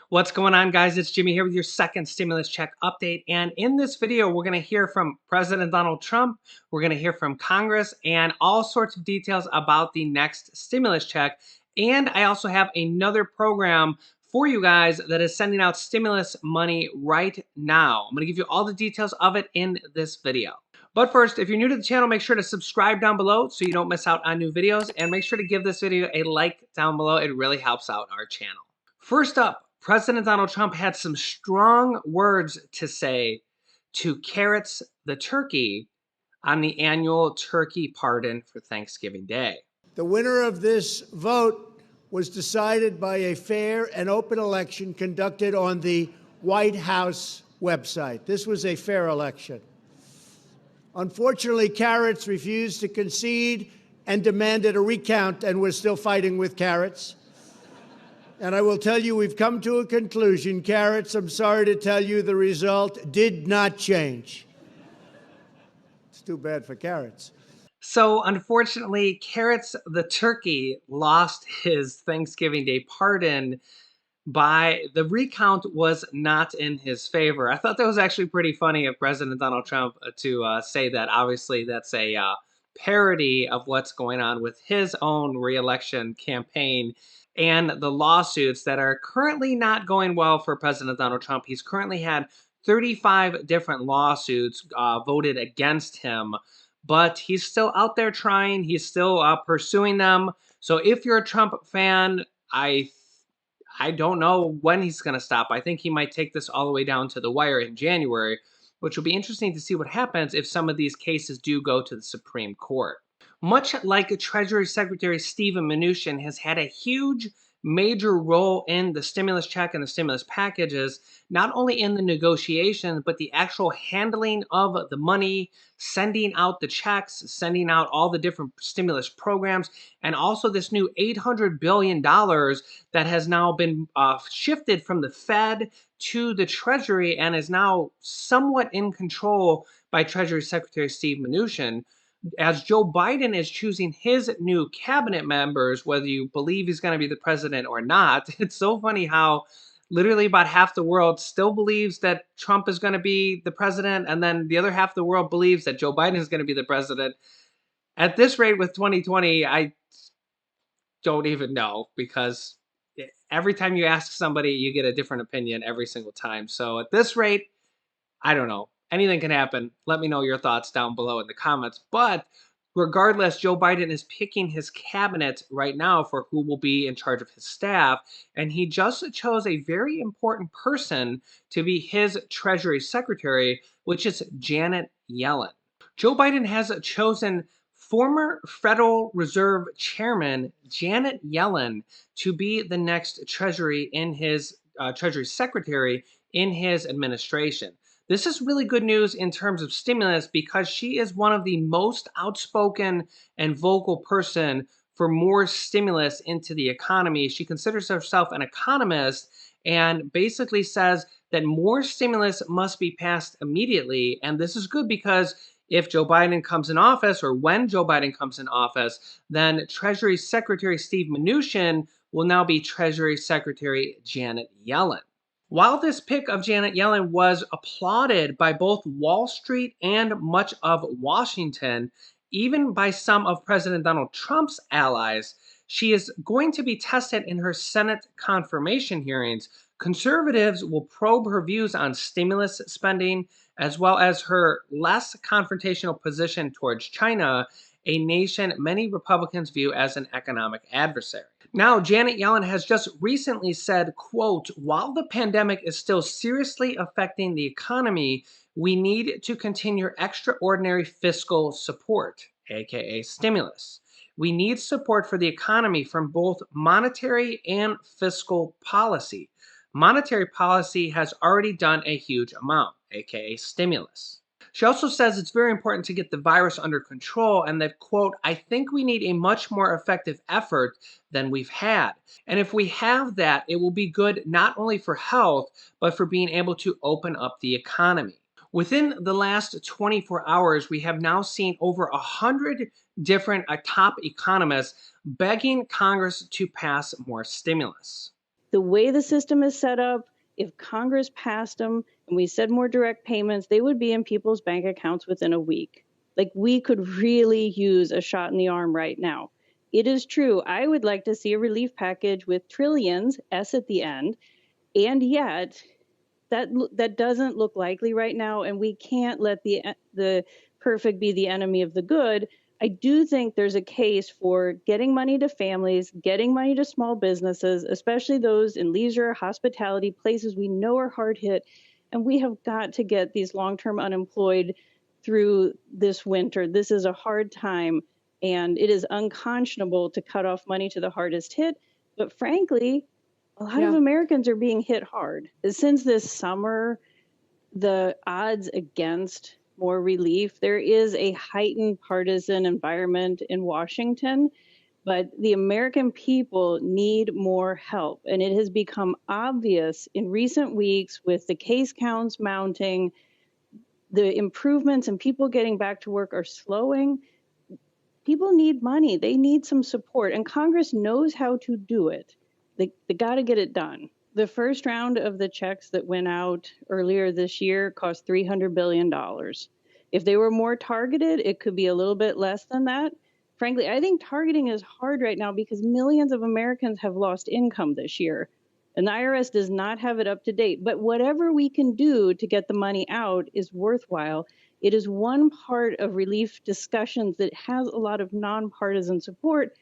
What's going on, guys? It's Jimmy here with your second stimulus check update. And in this video, we're going to hear from President Donald Trump. We're going to hear from Congress and all sorts of details about the next stimulus check. And I also have another program for you guys that is sending out stimulus money right now. I'm going to give you all the details of it in this video. But first, if you're new to the channel, make sure to subscribe down below so you don't miss out on new videos. And make sure to give this video a like down below. It really helps out our channel. First up, President Donald Trump had some strong words to say to Carrots the turkey on the annual turkey pardon for Thanksgiving Day. The winner of this vote was decided by a fair and open election conducted on the White House website. This was a fair election. Unfortunately, Carrots refused to concede and demanded a recount, and we're still fighting with Carrots. And I will tell you, we've come to a conclusion. Carrots, I'm sorry to tell you, the result did not change. It's too bad for Carrots. So, unfortunately, Carrots the turkey lost his Thanksgiving Day pardon by the recount was not in his favor. I thought that was actually pretty funny of President Donald Trump to say that. Obviously, that's a parody of what's going on with his own re-election campaign and the lawsuits that are currently not going well for President Donald Trump. He's currently had 35 different lawsuits voted against him, but he's still out there trying. He's still pursuing them. So if you're a Trump fan, I don't know when he's going to stop. I think he might take this all the way down to the wire in January, which will be interesting to see what happens if some of these cases do go to the Supreme Court. Much like Treasury Secretary Steven Mnuchin has had a huge major role in the stimulus check and the stimulus packages, not only in the negotiation, but the actual handling of the money, sending out the checks, sending out all the different stimulus programs, and also this new $800 billion that has now been shifted from the Fed to the Treasury and is now somewhat in control by Treasury Secretary Steve Mnuchin. As Joe Biden is choosing his new cabinet members, whether you believe he's going to be the president or not, it's so funny how literally about half the world still believes that Trump is going to be the president, and then the other half of the world believes that Joe Biden is going to be the president. At this rate with 2020, I don't even know, because every time you ask somebody, you get a different opinion every single time. So at this rate, I don't know. Anything can happen. Let me know your thoughts down below in the comments. But regardless, Joe Biden is picking his cabinet right now for who will be in charge of his staff. And he just chose a very important person to be his Treasury Secretary, which is Janet Yellen. Joe Biden has chosen former Federal Reserve Chairman Janet Yellen to be the next Treasury Secretary in his administration. This is really good news in terms of stimulus because she is one of the most outspoken and vocal person for more stimulus into the economy. She considers herself an economist and basically says that more stimulus must be passed immediately. And this is good because if Joe Biden comes in office, or when Joe Biden comes in office, then Treasury Secretary Steve Mnuchin will now be Treasury Secretary Janet Yellen. While this pick of Janet Yellen was applauded by both Wall Street and much of Washington, even by some of President Donald Trump's allies, she is going to be tested in her Senate confirmation hearings. Conservatives will probe her views on stimulus spending, as well as her less confrontational position towards China, a nation many Republicans view as an economic adversary. Now, Janet Yellen has just recently said, quote, "While the pandemic is still seriously affecting the economy, we need to continue extraordinary fiscal support, aka stimulus. We need support for the economy from both monetary and fiscal policy. Monetary policy has already done a huge amount, aka stimulus." She also says it's very important to get the virus under control and that, quote, "I think we need a much more effective effort than we've had. And if we have that, it will be good not only for health, but for being able to open up the economy." Within the last 24 hours, we have now seen over 100 different top economists begging Congress to pass more stimulus. the way the system is set up, if Congress passed them and we said more direct payments, they would be in people's bank accounts within a week. Like, we could really use a shot in the arm right now. It is true, I would like to see a relief package with trillions, S at the end, and yet that doesn't look likely right now, and we can't let the perfect be the enemy of the good. I do think there's a case for getting money to families, getting money to small businesses, especially those in leisure, hospitality, places we know are hard hit. And we have got to get these long-term unemployed through this winter. This is a hard time, and it is unconscionable to cut off money to the hardest hit. But frankly, a lot of Americans are being hit hard. Since this summer, the odds against more relief, there is a heightened partisan environment in Washington, but the American people need more help. And it has become obvious in recent weeks with the case counts mounting, the improvements and people getting back to work are slowing. People need money. They need some support, and Congress knows how to do it. They got to get it done. The first round of the checks that went out earlier this year cost $300 billion. If they were more targeted, it could be a little bit less than that. Frankly, I think targeting is hard right now because millions of Americans have lost income this year, and the IRS does not have it up to date. But whatever we can do to get the money out is worthwhile. It is one part of relief discussions that has a lot of nonpartisan support.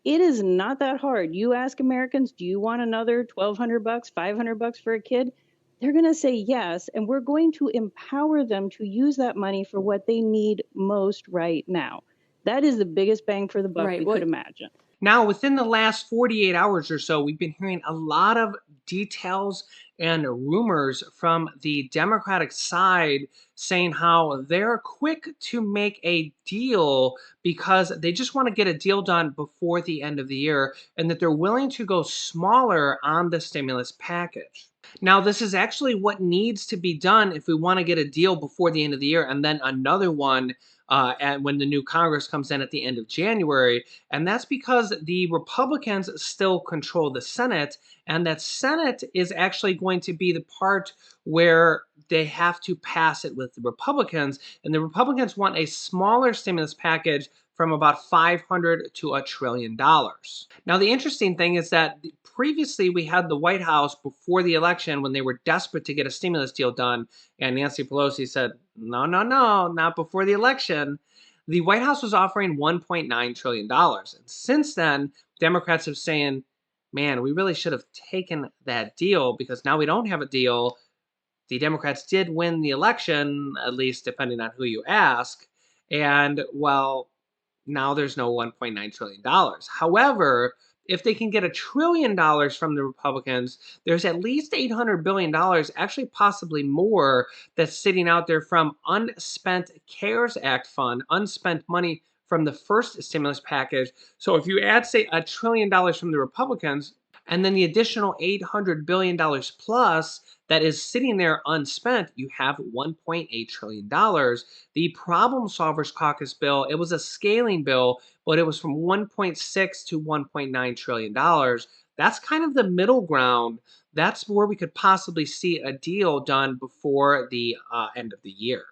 It is not that hard. You ask Americans, do you want another $1,200, $500 for a kid? They're going to say yes, and we're going to empower them to use that money for what they need most right now. That is the biggest bang for the buck we could imagine. Now, within the last 48 hours or so, we've been hearing a lot of details and rumors from the Democratic side saying how they're quick to make a deal because they just want to get a deal done before the end of the year, and that they're willing to go smaller on the stimulus package. Now, this is actually what needs to be done if we want to get a deal before the end of the year, and then another one when the new Congress comes in at the end of January. And that's because the Republicans still control the Senate, and that Senate is actually going to be the part where they have to pass it with the Republicans. And the Republicans want a smaller stimulus package from about $500 to $1 trillion. Now, the interesting thing is that previously we had the White House before the election when they were desperate to get a stimulus deal done, and Nancy Pelosi said, no, not before the election. The White House was offering $1.9 trillion. And since then, Democrats have saying, man, we really should have taken that deal because now we don't have a deal. The Democrats did win the election, at least depending on who you ask. And, well, now there's no $1.9 trillion. However, if they can get $1 trillion from the Republicans, there's at least $800 billion, actually possibly more, that's sitting out there from unspent CARES Act fund, unspent money from the first stimulus package. So if you add, say, $1 trillion from the Republicans, and then the additional $800 billion plus that is sitting there unspent, you have $1.8 trillion. The Problem Solvers Caucus bill, it was a scaling bill, but it was from $1.6 to $1.9 trillion. That's kind of the middle ground. That's where we could possibly see a deal done before the end of the year.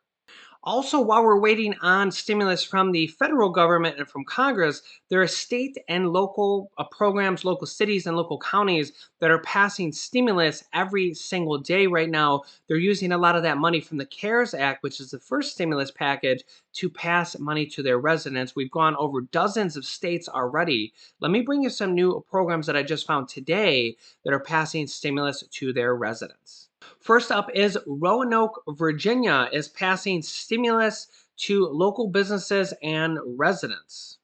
Also, while we're waiting on stimulus from the federal government and from Congress, there are state and local programs, local cities and local counties that are passing stimulus every single day right now. They're using a lot of that money from the CARES Act, which is the first stimulus package, to pass money to their residents. We've gone over dozens of states already. Let me bring you some new programs that I just found today that are passing stimulus to their residents. First up is Roanoke, Virginia is passing stimulus to local businesses and residents.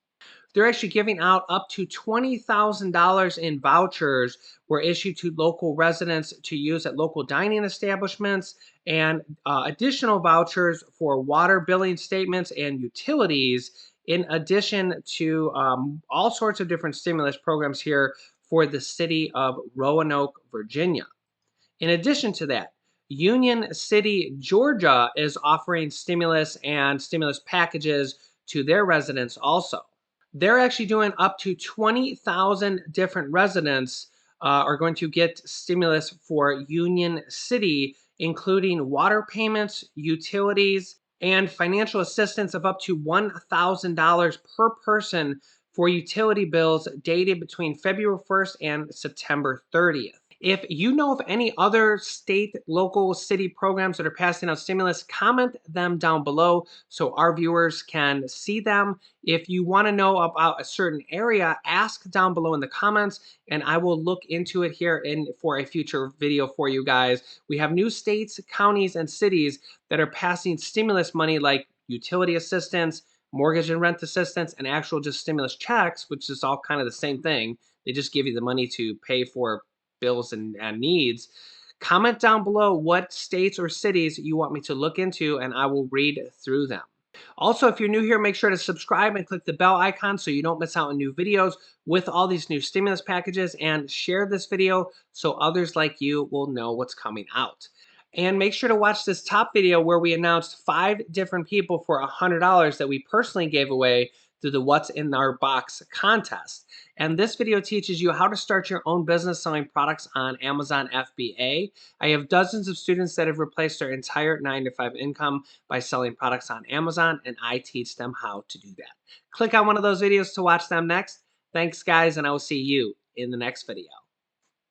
They're actually giving out up to $20,000 in vouchers were issued to local residents to use at local dining establishments, and additional vouchers for water billing statements and utilities, in addition to all sorts of different stimulus programs here for the city of Roanoke, Virginia. In addition to that, Union City, Georgia is offering stimulus and stimulus packages to their residents also. They're actually doing up to 20,000 different residents are going to get stimulus for Union City, including water payments, utilities, and financial assistance of up to $1,000 per person for utility bills dated between February 1st and September 30th. If you know of any other state, local, city programs that are passing out stimulus, comment them down below so our viewers can see them. If you want to know about a certain area, ask down below in the comments, and I will look into it here for a future video for you guys. We have new states, counties, and cities that are passing stimulus money like utility assistance, mortgage and rent assistance, and actual just stimulus checks, which is all kind of the same thing. They just give you the money to pay for bills and needs. Comment down below what states or cities you want me to look into, and I will read through them. Also, if you're new here, make sure to subscribe and click the bell icon so you don't miss out on new videos with all these new stimulus packages, and share this video so others like you will know what's coming out. And make sure to watch this top video where we announced 5 different people for $100 that we personally gave away through the What's in Our Box contest. And this video teaches you how to start your own business selling products on Amazon FBA. I have dozens of students that have replaced their entire 9-to-5 income by selling products on Amazon, and I teach them how to do that. Click on one of those videos to watch them next. Thanks, guys, and I will see you in the next video.